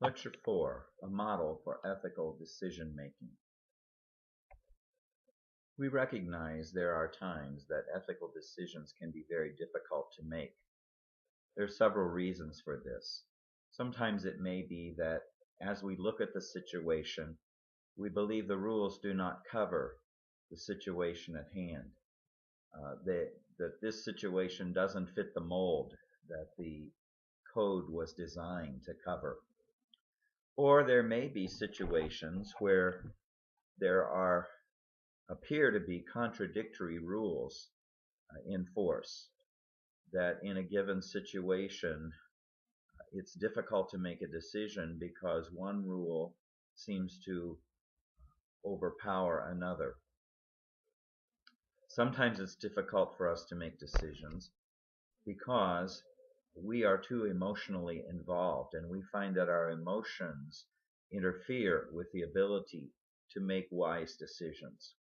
Lecture 4, a model for ethical decision making. We recognize there are times that ethical decisions can be very difficult to make. There are several reasons for this. Sometimes it may be that as we look at the situation, we believe the rules do not cover the situation at hand. That this situation doesn't fit the mold that the code was designed to cover. Or there may be situations where there appear to be contradictory rules in force, that in a given situation it's difficult to make a decision because one rule seems to overpower another. Sometimes it's difficult for us to make decisions because we are too emotionally involved, and we find that our emotions interfere with the ability to make wise decisions.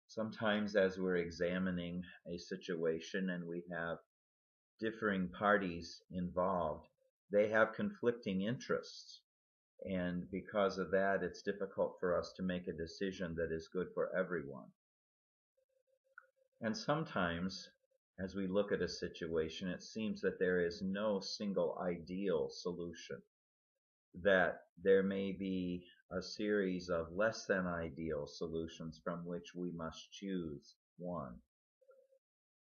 Sometimes as we're examining a situation and we have differing parties involved, they have conflicting interests. And because of that, it's difficult for us to make a decision that is good for everyone. And sometimes, as we look at a situation, it seems that there is no single ideal solution, that there may be a series of less than ideal solutions from which we must choose one.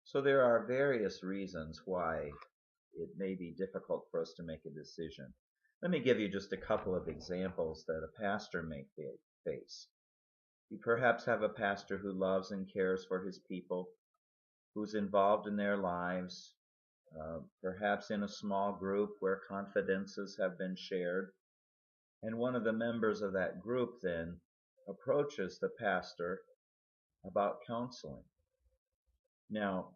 So there are various reasons why it may be difficult for us to make a decision. Let me give you just a couple of examples that a pastor may face. You perhaps have a pastor who loves and cares for his people, who's involved in their lives, perhaps in a small group where confidences have been shared. And one of the members of that group then approaches the pastor about counseling. Now,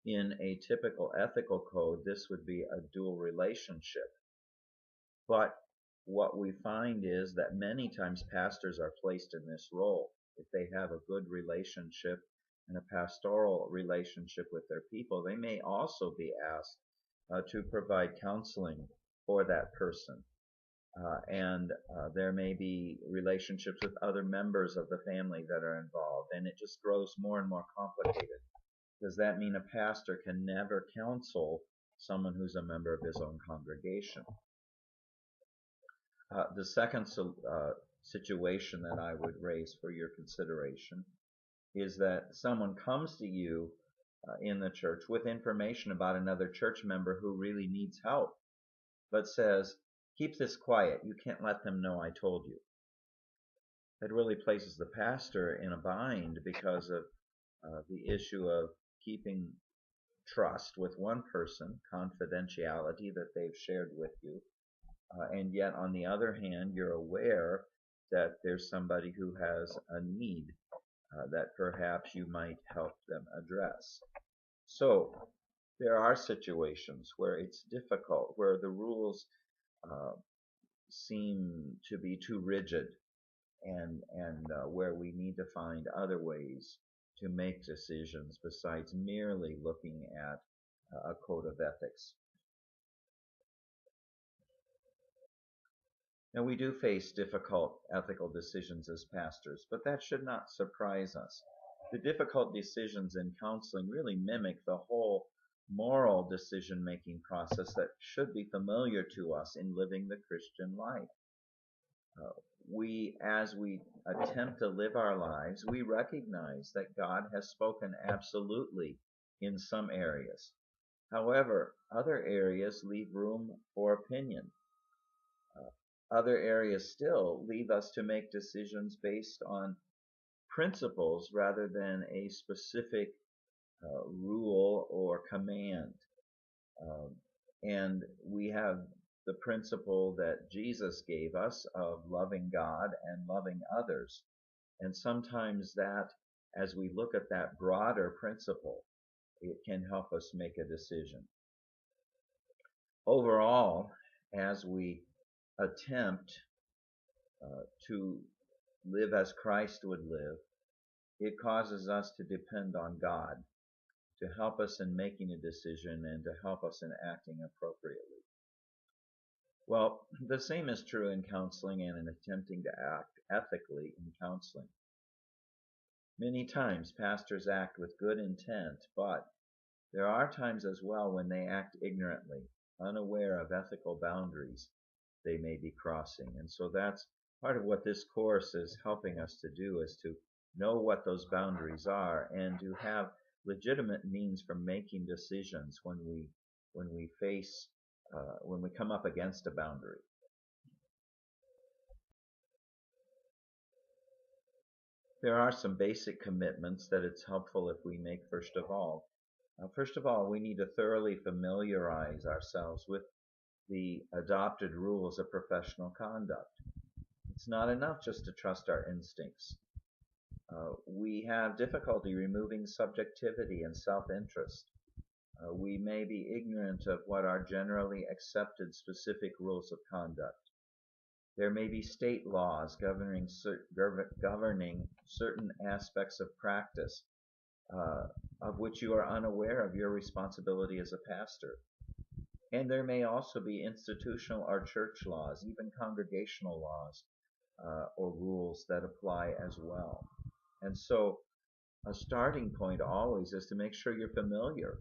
in a typical ethical code, this would be a dual relationship. But what we find is that many times pastors are placed in this role. If they have a good relationship and a pastoral relationship with their people, they may also be asked to provide counseling for that person. And there may be relationships with other members of the family that are involved, and it just grows more and more complicated. Does that mean a pastor can never counsel someone who's a member of his own congregation? The second situation that I would raise for your consideration is that someone comes to you in the church with information about another church member who really needs help, but says, keep this quiet, you can't let them know I told you. That really places the pastor in a bind because of the issue of keeping trust with one person, confidentiality that they've shared with you, and yet on the other hand you're aware that there's somebody who has a need that perhaps you might help them address. So there are situations where it's difficult, where the rules seem to be too rigid, and where we need to find other ways to make decisions besides merely looking at a code of ethics. Now, we do face difficult ethical decisions as pastors, but that should not surprise us. The difficult decisions in counseling really mimic the whole moral decision-making process that should be familiar to us in living the Christian life. As we attempt to live our lives, we recognize that God has spoken absolutely in some areas. However, other areas leave room for opinion. Other areas still leave us to make decisions based on principles rather than a specific rule or command. And we have the principle that Jesus gave us of loving God and loving others. And sometimes that, as we look at that broader principle, it can help us make a decision. Overall, as we attempt to live as Christ would live, it causes us to depend on God to help us in making a decision and to help us in acting appropriately. Well, the same is true in counseling and in attempting to act ethically in counseling. Many times pastors act with good intent, but there are times as well when they act ignorantly, unaware of ethical boundaries they may be crossing. And so that's part of what this course is helping us to do, is to know what those boundaries are and to have legitimate means for making decisions when we face when we come up against a boundary. There are some basic commitments that it's helpful if we make first of all. First of all, we need to thoroughly familiarize ourselves with the adopted rules of professional conduct. It's not enough just to trust our instincts. We have difficulty removing subjectivity and self-interest. We may be ignorant of what are generally accepted specific rules of conduct. There may be state laws governing certain aspects of practice of which you are unaware of your responsibility as a pastor. And there may also be institutional or church laws, even congregational laws or rules that apply as well. And so a starting point always is to make sure you're familiar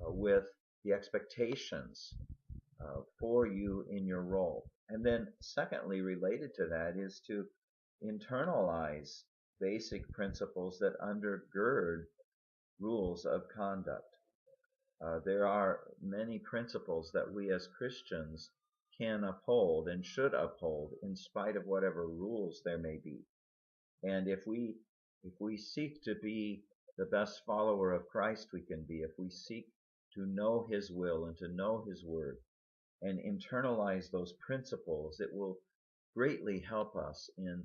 with the expectations for you in your role. And then secondly, related to that, is to internalize basic principles that undergird rules of conduct. There are many principles that we as Christians can uphold and should uphold in spite of whatever rules there may be. And if we seek to be the best follower of Christ we can be, if we seek to know His will and to know His word and internalize those principles, it will greatly help us in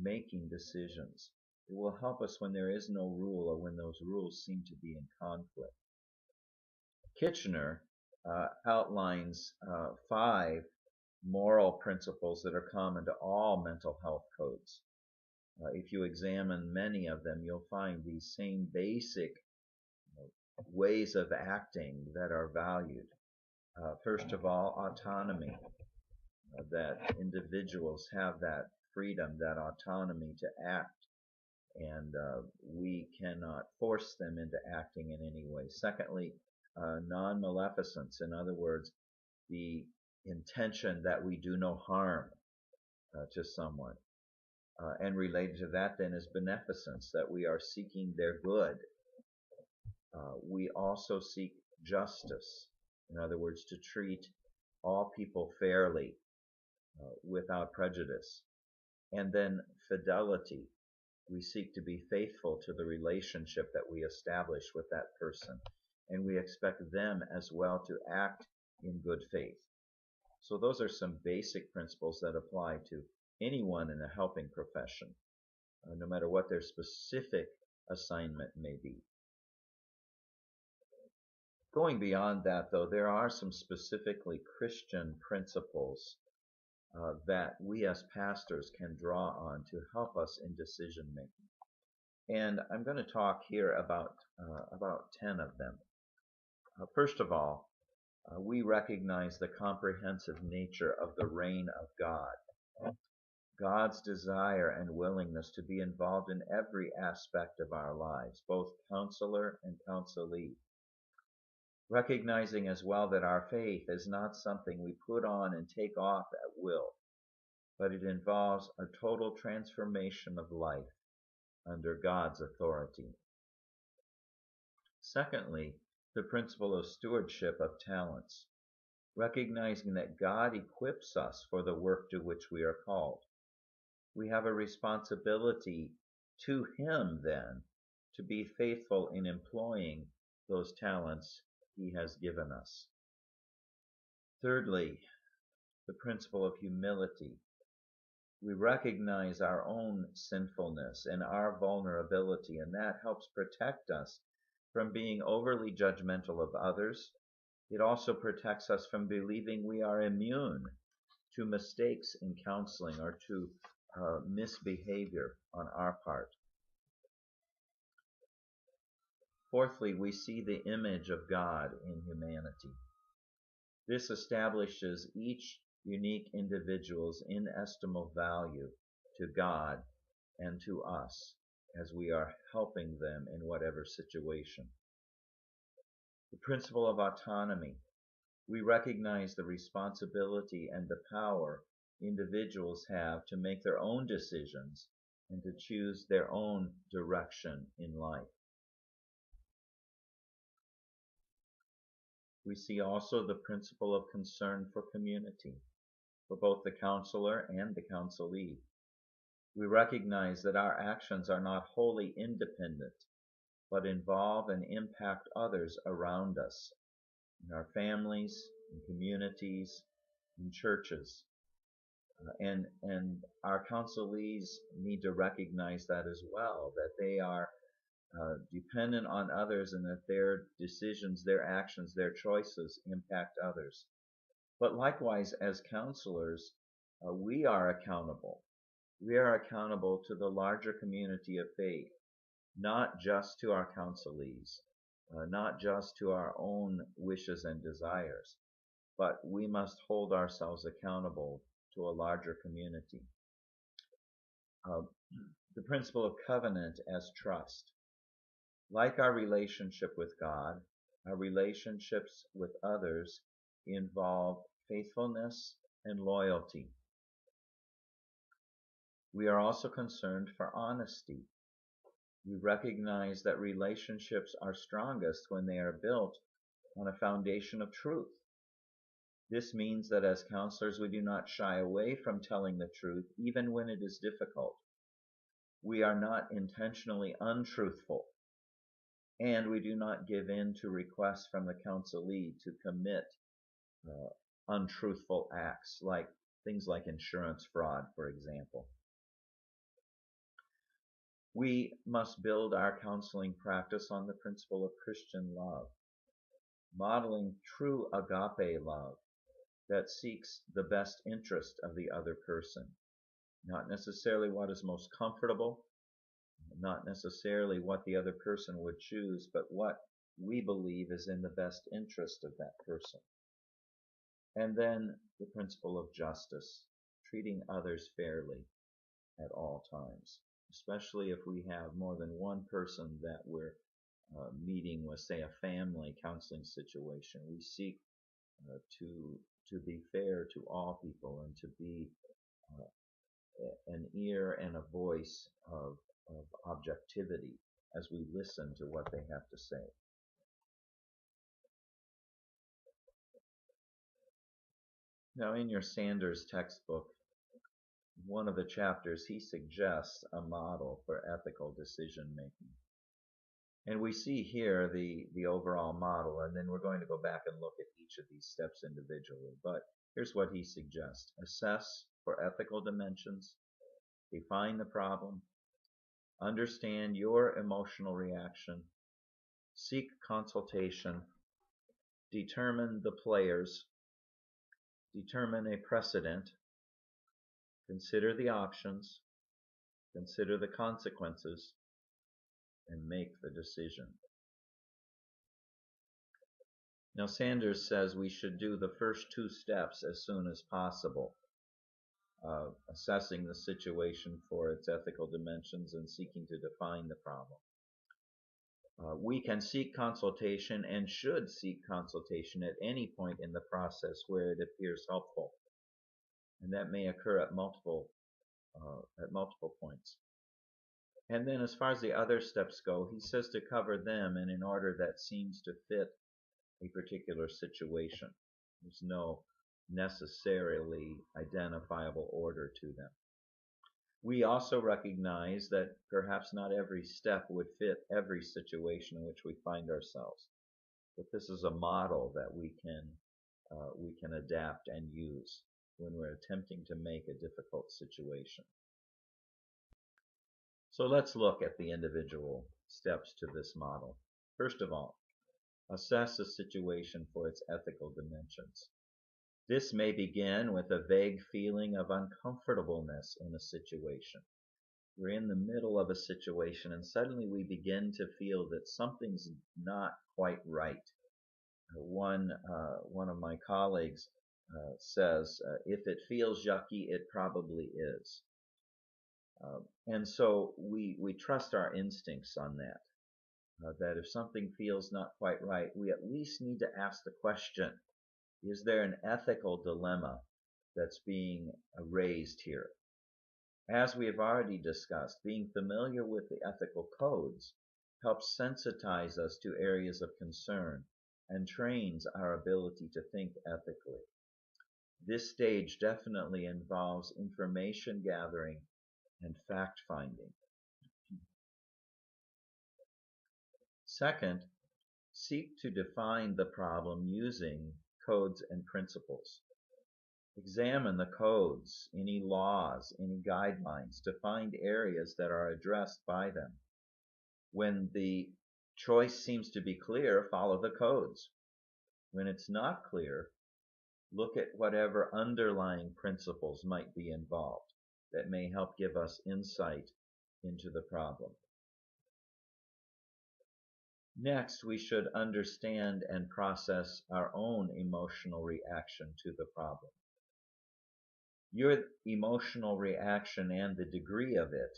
making decisions. It will help us when there is no rule or when those rules seem to be in conflict. Kitchener outlines 5 moral principles that are common to all mental health codes. If you examine many of them, you'll find these same basic ways of acting that are valued. First of all, autonomy, that individuals have that freedom, that autonomy to act, and we cannot force them into acting in any way. Secondly, non-maleficence, in other words, the intention that we do no harm to someone. And related to that then is beneficence, that we are seeking their good. We also seek justice, in other words, to treat all people fairly without prejudice. And then fidelity. We seek to be faithful to the relationship that we establish with that person, and we expect them as well to act in good faith. So those are some basic principles that apply to anyone in a helping profession, no matter what their specific assignment may be. Going beyond that, though, there are some specifically Christian principles that we as pastors can draw on to help us in decision making. And I'm going to talk here about 10 of them. First of all, we recognize the comprehensive nature of the reign of God. God's desire and willingness to be involved in every aspect of our lives, both counselor and counselee. Recognizing as well that our faith is not something we put on and take off at will, but it involves a total transformation of life under God's authority. Secondly, the principle of stewardship of talents, recognizing that God equips us for the work to which we are called. We have a responsibility to Him then to be faithful in employing those talents He has given us. Thirdly, the principle of humility. We recognize our own sinfulness and our vulnerability, and that helps protect us from being overly judgmental of others. It also protects us from believing we are immune to mistakes in counseling or to misbehavior on our part. Fourthly, we see the image of God in humanity. This establishes each unique individuals' inestimable value to God and to us as we are helping them in whatever situation. The principle of autonomy. We recognize the responsibility and the power individuals have to make their own decisions and to choose their own direction in life. We see also the principle of concern for community, for both the counselor and the counselee. We recognize that our actions are not wholly independent, but involve and impact others around us, in our families, in communities, in churches. And our counselees need to recognize that as well, that they are dependent on others and that their decisions, their actions, their choices impact others. But likewise, as counselors, we are accountable. We are accountable to the larger community of faith, not just to our counselees, not just to our own wishes and desires, but we must hold ourselves accountable to a larger community. The principle of covenant as trust. Like our relationship with God, our relationships with others involve faithfulness and loyalty. We are also concerned for honesty. We recognize that relationships are strongest when they are built on a foundation of truth. This means that as counselors, we do not shy away from telling the truth, even when it is difficult. We are not intentionally untruthful, and we do not give in to requests from the counselee to commit untruthful acts, like things like insurance fraud, for example. We must build our counseling practice on the principle of Christian love, modeling true agape love that seeks the best interest of the other person, not necessarily what is most comfortable, not necessarily what the other person would choose, but what we believe is in the best interest of that person. And then the principle of justice, treating others fairly at all times, especially if we have more than one person that we're meeting with, say, a family counseling situation. We seek to be fair to all people and to be an ear and a voice of objectivity as we listen to what they have to say. Now, in your Sanders textbook, one of the chapters, he suggests a model for ethical decision making. And we see here the overall model, and then we're going to go back and look at each of these steps individually. But here's what he suggests. Assess for ethical dimensions, define the problem, understand your emotional reaction, seek consultation, determine the players, determine a precedent, consider the options, consider the consequences, and make the decision. Now, Sanders says we should do the first two steps as soon as possible, assessing the situation for its ethical dimensions and seeking to define the problem. We can seek consultation and should seek consultation at any point in the process where it appears helpful, and that may occur at multiple points. And then as far as the other steps go, he says to cover them in an order that seems to fit a particular situation. There's no necessarily identifiable order to them. We also recognize that perhaps not every step would fit every situation in which we find ourselves, but this is a model that we can adapt and use when we're attempting to make a difficult situation. So let's look at the individual steps to this model. First of all, assess a situation for its ethical dimensions. This may begin with a vague feeling of uncomfortableness in a situation. We're in the middle of a situation and suddenly we begin to feel that something's not quite right. One of my colleagues says, if it feels yucky, it probably is. And so we trust our instincts on that. That if something feels not quite right, we at least need to ask the question, is there an ethical dilemma that's being raised here? As we have already discussed, being familiar with the ethical codes helps sensitize us to areas of concern and trains our ability to think ethically. This stage definitely involves information gathering and fact finding. Second, seek to define the problem using codes and principles. Examine the codes, any laws, any guidelines to find areas that are addressed by them. When the choice seems to be clear, follow the codes. When it's not clear, look at whatever underlying principles might be involved that may help give us insight into the problem. Next, we should understand and process our own emotional reaction to the problem. Your emotional reaction and the degree of it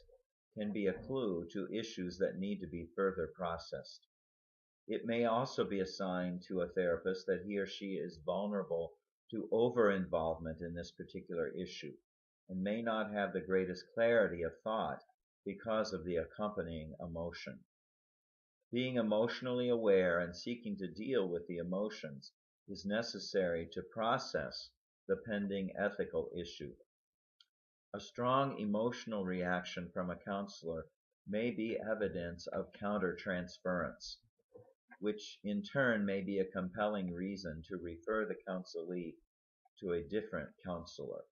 can be a clue to issues that need to be further processed. It may also be a sign to a therapist that he or she is vulnerable to over-involvement in this particular issue and may not have the greatest clarity of thought because of the accompanying emotion. Being emotionally aware and seeking to deal with the emotions is necessary to process the pending ethical issue. A strong emotional reaction from a counselor may be evidence of countertransference, which in turn may be a compelling reason to refer the counselee to a different counselor.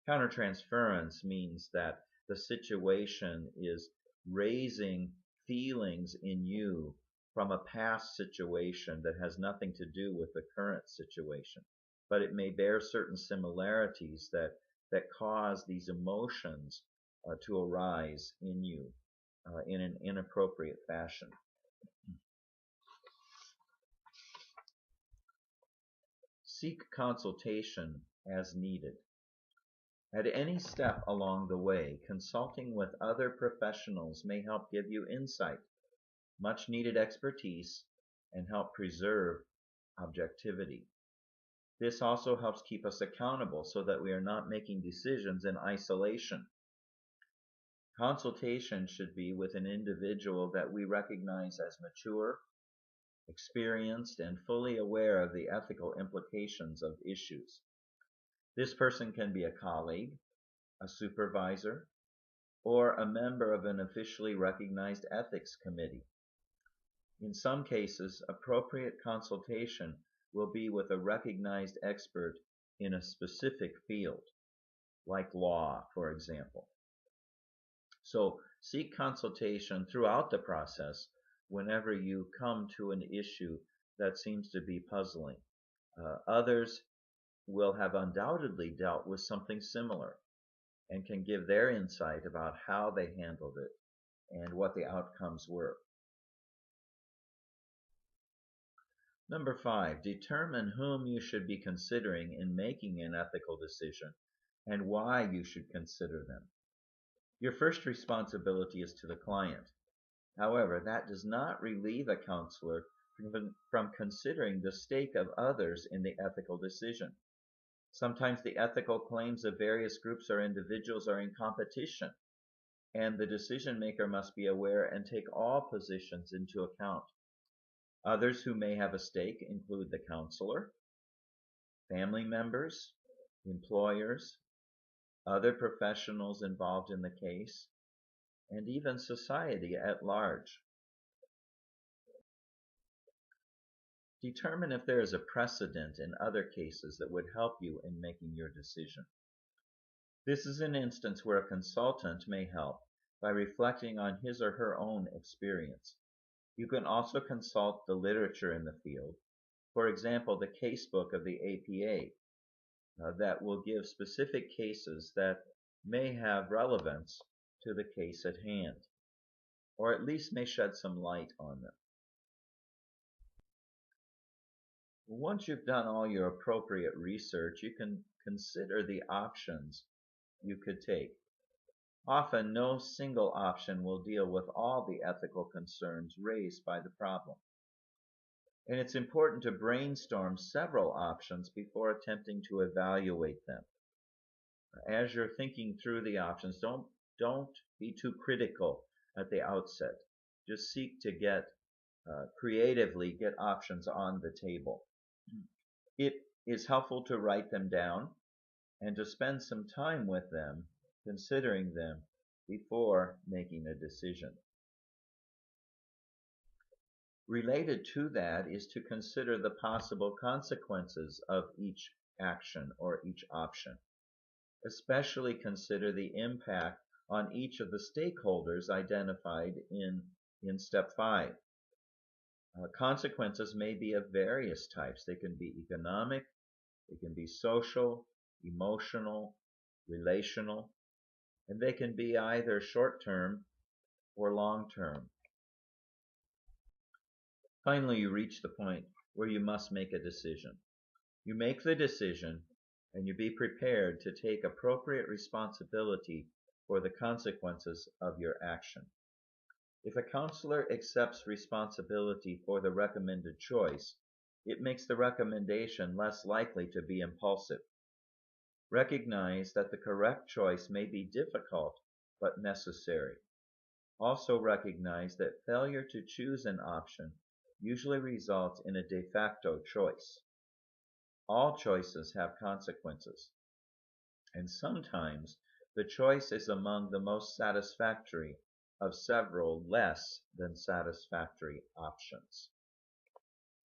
Countertransference means that the situation is raising feelings in you from a past situation that has nothing to do with the current situation, but it may bear certain similarities that cause these emotions to arise in you in an inappropriate fashion. Seek consultation as needed. At any step along the way, consulting with other professionals may help give you insight, much needed expertise, and help preserve objectivity. This also helps keep us accountable so that we are not making decisions in isolation. Consultation should be with an individual that we recognize as mature, experienced, and fully aware of the ethical implications of issues. This person can be a colleague, a supervisor, or a member of an officially recognized ethics committee. In some cases, appropriate consultation will be with a recognized expert in a specific field, like law, for example. So seek consultation throughout the process whenever you come to an issue that seems to be puzzling. Others will have undoubtedly dealt with something similar and can give their insight about how they handled it and what the outcomes were. Number 5, determine whom you should be considering in making an ethical decision and why you should consider them. Your first responsibility is to the client. However, that does not relieve a counselor from considering the stake of others in the ethical decision. Sometimes the ethical claims of various groups or individuals are in competition, and the decision maker must be aware and take all positions into account. Others who may have a stake include the counselor, family members, employers, other professionals involved in the case, and even society at large. Determine if there is a precedent in other cases that would help you in making your decision. This is an instance where a consultant may help by reflecting on his or her own experience. You can also consult the literature in the field, for example, the casebook of the APA that will give specific cases that may have relevance to the case at hand, or at least may shed some light on them. Once you've done all your appropriate research, you can consider the options you could take. Often, no single option will deal with all the ethical concerns raised by the problem. And it's important to brainstorm several options before attempting to evaluate them. As you're thinking through the options, don't be too critical at the outset. Just seek to creatively get options on the table. It is helpful to write them down and to spend some time with them, considering them before making a decision. Related to that is to consider the possible consequences of each action or each option. Especially consider the impact on each of the stakeholders identified in step 5. Consequences may be of various types. They can be economic, they can be social, emotional, relational, and they can be either short-term or long-term. Finally, you reach the point where you must make a decision. You make the decision, and you be prepared to take appropriate responsibility for the consequences of your action. If a counselor accepts responsibility for the recommended choice, it makes the recommendation less likely to be impulsive. Recognize that the correct choice may be difficult but necessary. Also recognize that failure to choose an option usually results in a de facto choice. All choices have consequences, and sometimes the choice is among the most satisfactory of several less than satisfactory options.